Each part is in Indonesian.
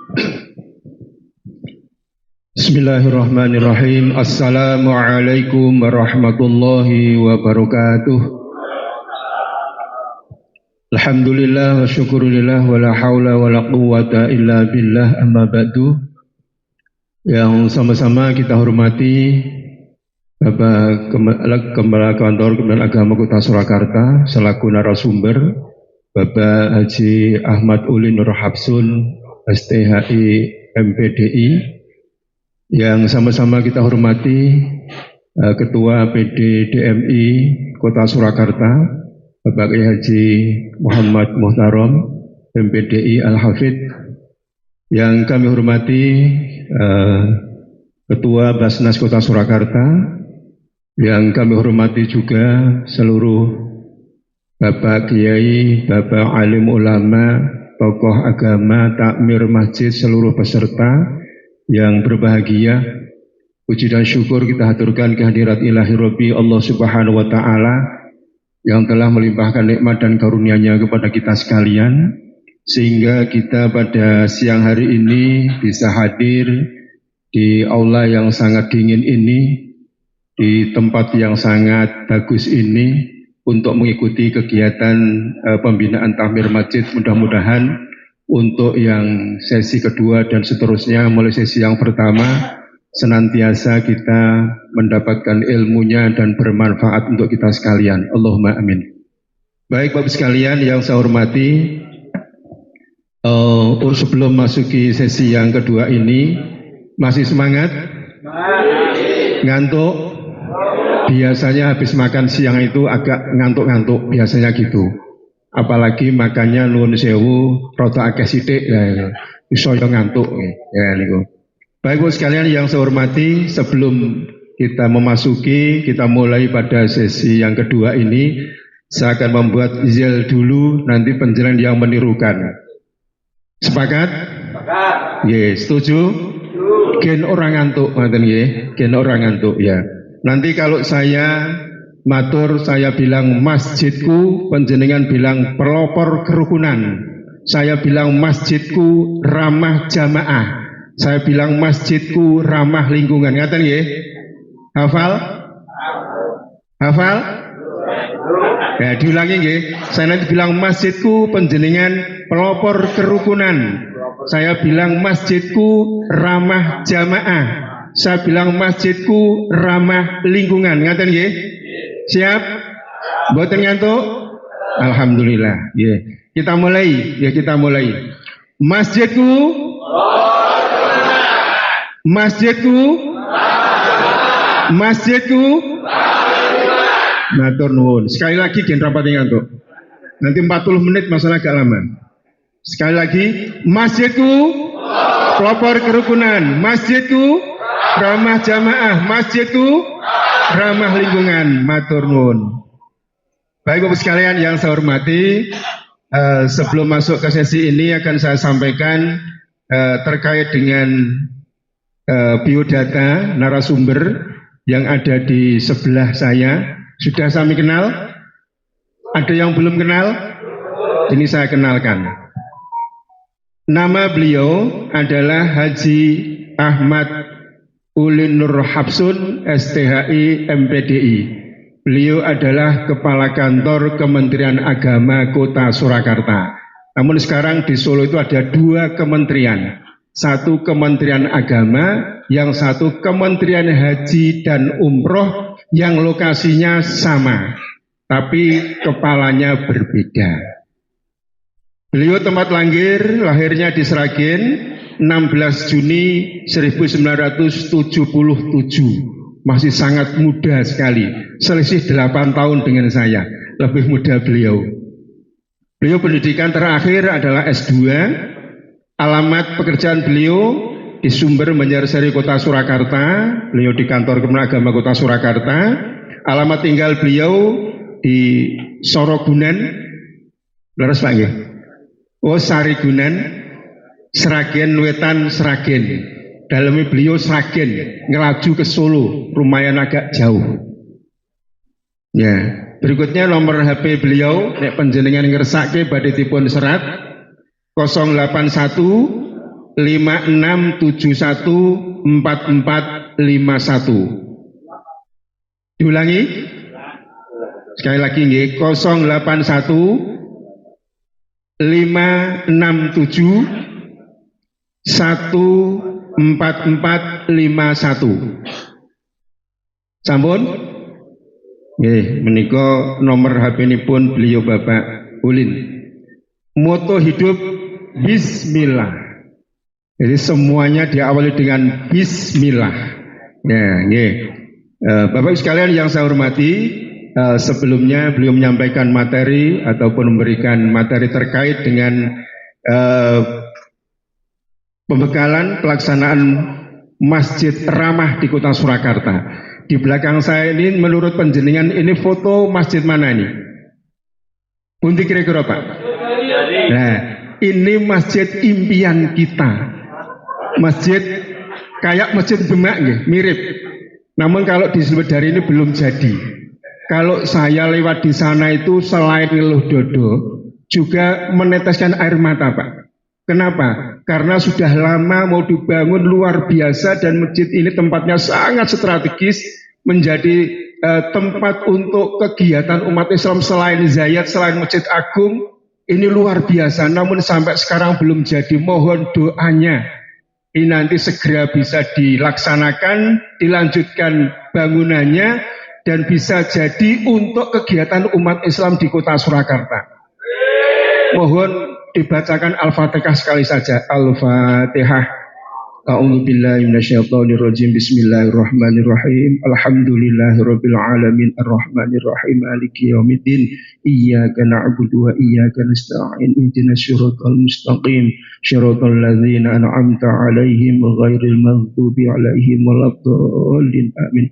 Bismillahirrahmanirrahim. Assalamualaikum warahmatullahi wabarakatuh. Alhamdulillah wa syukurillah wa la hawla wa la quwwata illa billah, amma ba'du. Yang sama-sama kita hormati Bapak Kepala Kantor Kementerian Agama Kota Surakarta selaku narasumber, Bapak Haji Ahmad Ulin Nur Habsun STHI MPDI, yang sama-sama kita hormati Ketua PD DMI Kota Surakarta, Bapak Kiai Haji Muhammad Muhtarom MPDI Al-Hafidh, yang kami hormati Ketua Basnas Kota Surakarta, yang kami hormati juga seluruh Bapak Kiai, Bapak alim ulama, tokoh agama, takmir masjid, seluruh peserta yang berbahagia. Puji dan syukur kita haturkan kehadirat ilahi Rabbi Allah Subhanahu wa Ta'ala yang telah melimpahkan nikmat dan karunia-Nya kepada kita sekalian, sehingga kita pada siang hari ini bisa hadir di aula yang sangat dingin ini, di tempat yang sangat bagus ini, untuk mengikuti kegiatan pembinaan takmir masjid. Mudah-mudahan untuk yang sesi kedua dan seterusnya, mulai sesi yang pertama, senantiasa kita mendapatkan ilmunya dan bermanfaat untuk kita sekalian. Allahumma amin. Baik Bapak sekalian yang saya hormati, sebelum masuki sesi yang kedua ini, masih semangat? Ngantuk? Biasanya habis makan siang itu agak ngantuk-ngantuk, biasanya gitu. Apalagi makannya nuwun sewu rada akeh sithik ya, iso yo ngantuk ya niku. Baik Bapak sekalian yang saya hormati, sebelum kita memasuki, kita mulai pada sesi yang kedua ini, saya akan membuat izil dulu, nanti penjelasan yang menirukan. Sepakat? Sepakat. Yes, setuju? Gen orang ngantuk, ngoten nggih, gen orang ngantuk ya. Nanti kalau saya matur, saya bilang masjidku, panjenengan bilang pelopor kerukunan. Saya bilang masjidku ramah jamaah. Saya bilang masjidku ramah lingkungan. Ngaten nggih? Hafal? Hafal? Ya, diulangi nggih. Saya nanti bilang masjidku panjenengan pelopor kerukunan. Saya bilang masjidku ramah jamaah. Saya bilang masjidku ramah lingkungan. Ngaten nggih? Siap? Mboten ngantuk? Alhamdulillah. Yeah. Kita mulai. Ya, kita mulai. Masjidku, masjidku, masjidku. Matur nuwun. Sekali lagi gen rapati ngantuk. Nanti 40 menit masalah agak lama. Sekali lagi, masjidku pelopor kerukunan, masjidku ramah jamaah, masjidku ramah lingkungan. Matur nuwun. Baik Bapak sekalian yang saya hormati, sebelum masuk ke sesi ini akan saya sampaikan terkait dengan biodata narasumber yang ada di sebelah saya. Sudah sami kenal? Ada yang belum kenal? Ini saya kenalkan. Nama beliau adalah Haji Ahmad Ulin Nur Habsun STHI MPDI. Beliau adalah Kepala Kantor Kementerian Agama Kota Surakarta. Namun sekarang di Solo itu ada 2 kementerian. Satu Kementerian Agama, yang satu Kementerian Haji dan Umroh, yang lokasinya sama, tapi kepalanya berbeda. Beliau tempat lahirnya di Sragen, 16 Juni 1977. Masih sangat muda sekali, selisih 8 tahun dengan saya, lebih muda beliau. Beliau pendidikan terakhir adalah S2. Alamat pekerjaan beliau di Sumber Banjarsari Kota Surakarta. Beliau di Kantor Kementerian Agama Kota Surakarta. Alamat tinggal beliau di Sorogunan, leres Pak nggih? Oh, Sarigunan, Sragen Wetan, Sragen. Dalamnya beliau Sragen, ngelaju ke Solo, lumayan agak jauh. Ya, berikutnya nomor HP beliau, nek panjenengan ngersake badhe dipun serat 081 56714451. Diulangi sekali lagi nggih, 081 567 14451. Sampun? Nggih, menika nomor HP-nipun beliau Bapak Ulin. Moto hidup Bismillah. Jadi semuanya diawali dengan Bismillah. Ya, nggih. Bapak sekalian yang saya hormati, sebelumnya beliau menyampaikan materi ataupun memberikan materi terkait dengan pembekalan pelaksanaan Masjid Ramah di Kota Surakarta. Di belakang saya ini menurut penjenengan ini foto masjid mana ini? Pundi kira-kira Pak? Nah, ini masjid impian kita. Masjid kayak masjid Demak mirip. Namun kalau di Sumedari ini belum jadi. Kalau saya lewat di sana itu selain ngeluh dodo, juga meneteskan air mata Pak. Kenapa? Karena sudah lama mau dibangun luar biasa dan masjid ini tempatnya sangat strategis, menjadi tempat untuk kegiatan umat Islam selain Zayat, selain Masjid Agung, ini luar biasa. Namun sampai sekarang belum jadi. Mohon doanya. Ini nanti segera bisa dilaksanakan, dilanjutkan bangunannya, dan bisa jadi untuk kegiatan umat Islam di Kota Surakarta. Mohon dibacakan Al-Fatihah sekali saja. Al-Fatihah. A'udzubillahi minasyaitonirrajim. Bismillahirrahmanirrahim. Alhamdulillahirabbil alamin arrahmanirrahim maliki yaumiddin. Iyyaka na'budu wa iyyaka nasta'in. Ihdinas siratal mustaqim. Shiratal ladzina an'amta 'alaihim ghairil maghdubi 'alaihim waladdallin. Amin.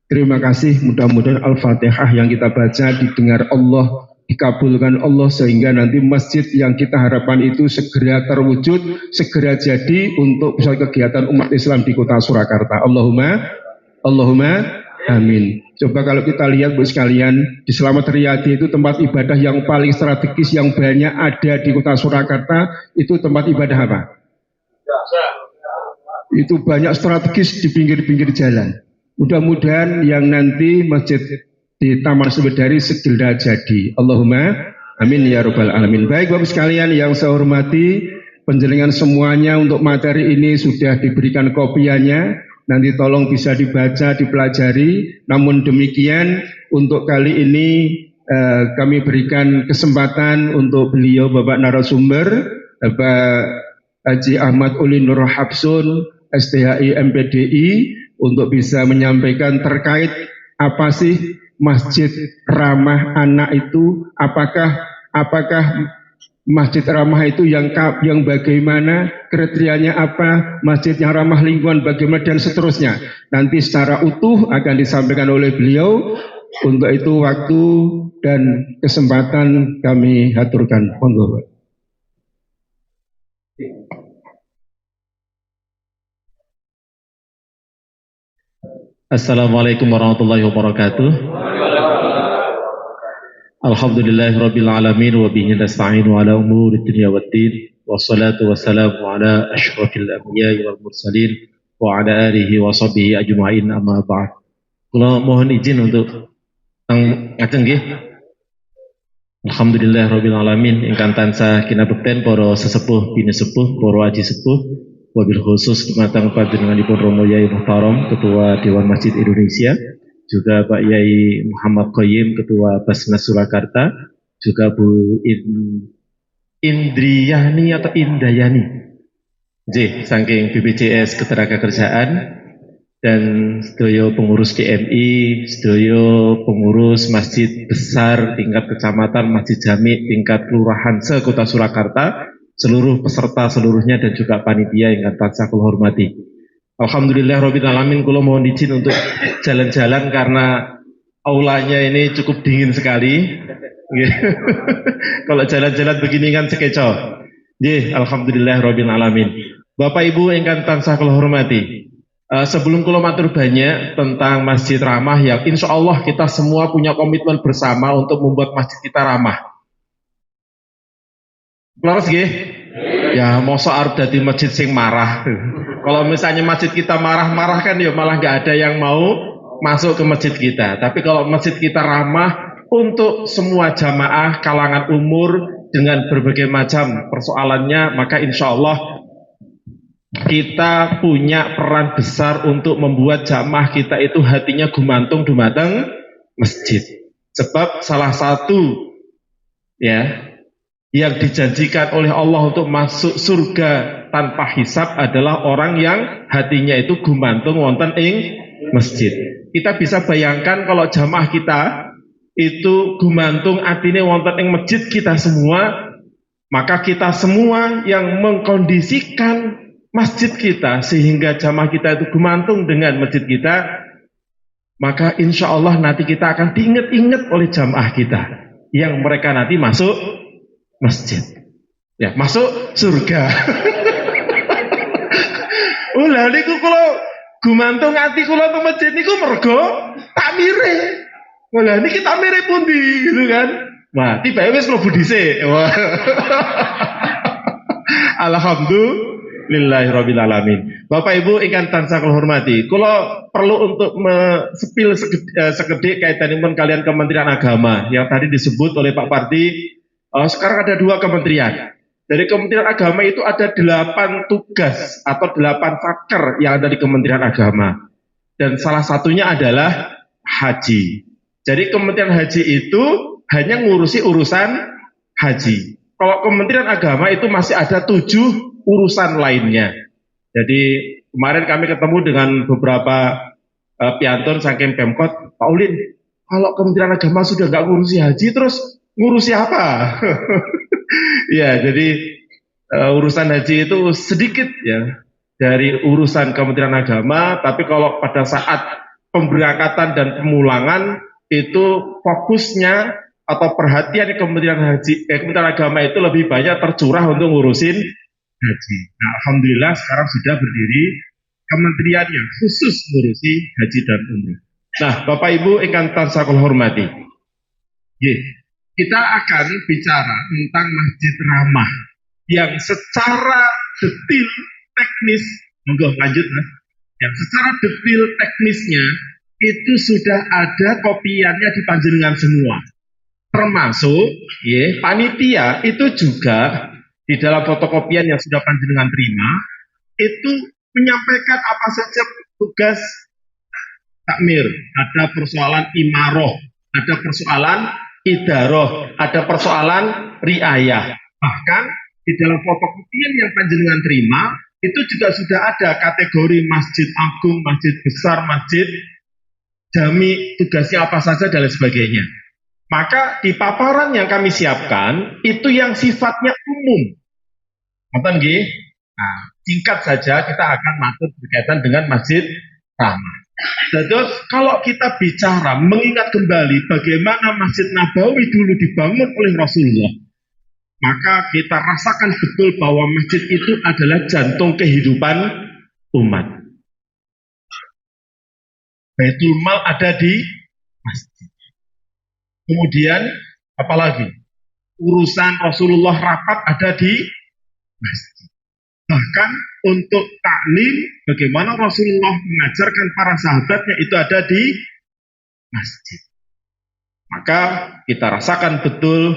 Terima kasih, mudah-mudahan Al-Fatihah yang kita baca didengar Allah, dikabulkan Allah, sehingga nanti masjid yang kita harapkan itu segera terwujud, segera jadi untuk pusat kegiatan umat Islam di Kota Surakarta. Allahumma amin. Coba kalau kita lihat Bu sekalian, di Slamet Riyadi itu tempat ibadah yang paling strategis yang banyak ada di Kota Surakarta, itu tempat ibadah apa? Itu banyak strategis di pinggir-pinggir jalan. Mudah-mudahan yang nanti masjid di Taman Sumedari segera jadi. Allahumma amin ya rabbal alamin. Baik Bapak sekalian yang saya hormati, penjelingan semuanya untuk materi ini sudah diberikan kopiannya. Nanti tolong bisa dibaca, dipelajari. Namun demikian untuk kali ini kami berikan kesempatan untuk beliau Bapak narasumber, Bapak Haji Ahmad Ulin Nur Habsun, STHI MPDI, untuk bisa menyampaikan terkait apa sih Masjid Ramah Anak itu, apakah Masjid Ramah itu yang bagaimana, kriterianya apa, masjid yang ramah lingkungan bagaimana, dan seterusnya. Nanti secara utuh akan disampaikan oleh beliau. Untuk itu waktu dan kesempatan kami haturkan. Monggo. Assalamualaikum warahmatullahi wabarakatuh. Alhamdulillahirabbil alamin wa bihi nasta'inu ala umuri dunya waddin. Wassalatu wassalamu ala asyrafil anbiya'i wal mursalin wa ala alihi wa sahbihi ajma'in, amma ba'd. Kula mohon izin untuk ngajeng nggih. Alhamdulillahirabbil alamin ingkang tansah kinabekten para sesepuh binesepuh, para aji sepuh, wabil khusus dumateng panjenenganipun Romo Yai Muhtaram, Ketua Dewan Masjid Indonesia, juga Pak Yai Muhammad Qayyim, Ketua Basnas Surakarta, juga Bu Indriyani atau Indayani, saking BPJS Ketenagakerjaan, dan sedaya pengurus DMI, sedaya pengurus masjid besar tingkat kecamatan, masjid jami tingkat kelurahan se-Kota Surakarta, seluruh peserta seluruhnya, dan juga panitia yang tansah kula hormati. Alhamdulillahirabbil alamin, kula mohon izin untuk jalan-jalan karena aulanya ini cukup dingin sekali. Kalau jalan-jalan begini kan sekeco. Nggih, alhamdulillahirabbil alamin. Bapak Ibu ingkang tansah kula hormati, sebelum kula matur banyak tentang Masjid Ramah, yang insya Allah kita semua punya komitmen bersama untuk membuat masjid kita ramah. Laras nggih? Ya mosok arep dadi masjid sing marah. Kalau misalnya masjid kita marah-marah kan ya malah nggak ada yang mau masuk ke masjid kita. Tapi kalau masjid kita ramah untuk semua jamaah kalangan umur dengan berbagai macam persoalannya, maka insya Allah kita punya peran besar untuk membuat jamaah kita itu hatinya gumantung dumateng masjid. Sebab salah satu ya yang dijanjikan oleh Allah untuk masuk surga tanpa hisab adalah orang yang hatinya itu gumantung wonten ing masjid. Kita bisa bayangkan kalau jamaah kita itu gumantung atine wonten ing masjid kita semua, maka kita semua yang mengkondisikan masjid kita sehingga jamaah kita itu gumantung dengan masjid kita, maka insya Allah nanti kita akan diingat-ingat oleh jamaah kita yang mereka nanti masuk masjid, ya masuk surga. Ulah niku kalau gumantung ati kula ke masjid niku mergo takmire. Ulah niki takmire pundi gitu kan. Wah, tiba wis mlebu dhisik. Alhamdulillahirabbil alamin. Bapak Ibu ingkang tansah kula hormati, kula perlu untuk sepil sekedhik kaitanipun kalian Kementerian Agama yang tadi disebut oleh Pak Parti. Sekarang ada 2 kementerian. Dari Kementerian Agama itu ada 8 tugas atau 8 fakir yang ada di Kementerian Agama. Dan salah satunya adalah haji. Jadi Kementerian Haji itu hanya ngurusi urusan haji. Kalau Kementerian Agama itu masih ada 7 urusan lainnya. Jadi kemarin kami ketemu dengan beberapa piantun saking Pemkot, Pak Ulin, kalau Kementerian Agama sudah nggak ngurusi haji, terus ngurusi apa? Ya, jadi urusan haji itu sedikit ya dari urusan Kementerian Agama, tapi kalau pada saat pemberangkatan dan pemulangan itu fokusnya atau perhatian Kementerian Kementerian Agama itu lebih banyak tercurah untuk ngurusin haji. Nah, alhamdulillah sekarang sudah berdiri kementerian yang khusus ngurusi haji dan umroh. Nah, Bapak Ibu ingkang tansah kula hormati. Kita akan bicara tentang masjid ramah yang secara detil teknis, monggo lanjut Mas. Yang secara detil teknisnya itu sudah ada kopiannya di panjenengan semua. Termasuk panitia itu juga di dalam fotokopian yang sudah panjenengan terima itu menyampaikan apa saja tugas takmir, ada persoalan imaroh, ada persoalan idaroh, ada persoalan riayah. Bahkan di dalam fotokopian yang panjenengan terima itu juga sudah ada kategori masjid agung, masjid besar, masjid jami, tugasnya apa saja dan lain sebagainya. Maka di paparan yang kami siapkan itu yang sifatnya umum. Ngoten nggih? Nah, singkat saja kita akan matur berkaitan dengan masjid ramah. Terus kalau kita bicara mengingat kembali bagaimana Masjid Nabawi dulu dibangun oleh Rasulullah, maka kita rasakan betul bahwa masjid itu adalah jantung kehidupan umat. Baitul Mal ada di masjid. Kemudian apalagi urusan Rasulullah rapat ada di masjid. Bahkan untuk taklim, bagaimana Rasulullah mengajarkan para sahabatnya itu ada di masjid. Maka kita rasakan betul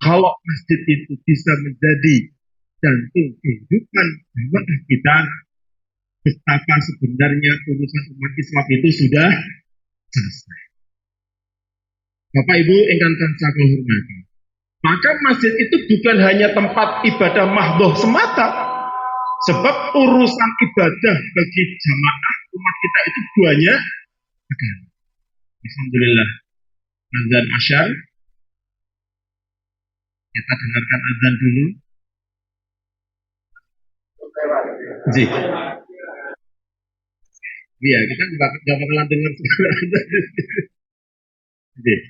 kalau masjid itu bisa menjadi jantung kehidupan jamaah kita, betapa sebenarnya urusan umat Islam itu sudah selesai. Bapak Ibu ingkang tansah kula hormati. Maka masjid itu bukan hanya tempat ibadah mahdhoh semata. Sebab urusan ibadah bagi jamaah umat kita itu banyak. Alhamdulillah. Azan asyar. Kita dengarkan azan dulu. Zih. Iya, kita juga bakalan dengar suara azan. Zih.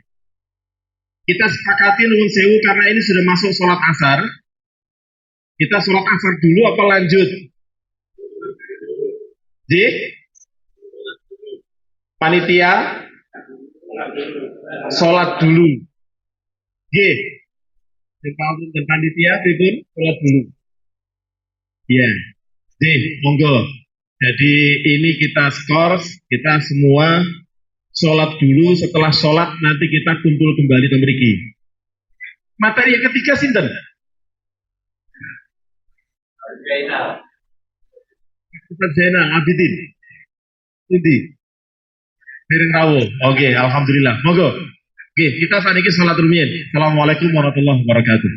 Kita sepakati nuwun sewu karena ini sudah masuk sholat asar. Kita sholat asar dulu apa lanjut? Ji? Panitia? Sholat dulu. Ji? Dan panitia, tribun, sholat dulu. Iya. Nih, monggo. Jadi ini kita skor, kita semua sholat dulu, setelah sholat nanti kita kumpul kembali ke mriki. Materi yang ketiga sinten? Ustaz Zainal Abidin. Ini. Dereng rawuh. Oke, alhamdulillah. Monggo. Oke, kita saat ini sholat rumiyin. Assalamualaikum warahmatullahi wabarakatuh.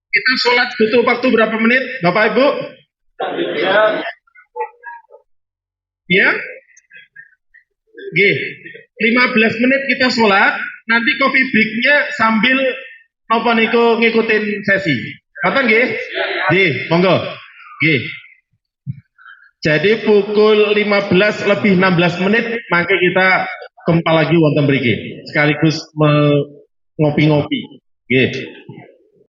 Kita sholat butuh waktu berapa menit, Bapak Ibu? Ya? Oke, 15 menit kita sholat. Nanti coffee break-nya sambil apa niku ngikutin sesi. Kapan nggih? Nggih, monggo. Nggih. Jadi pukul 15 lebih 16 menit maka kita kembali lagi wonten mriki sekaligus ngopi-ngopi. Nggih.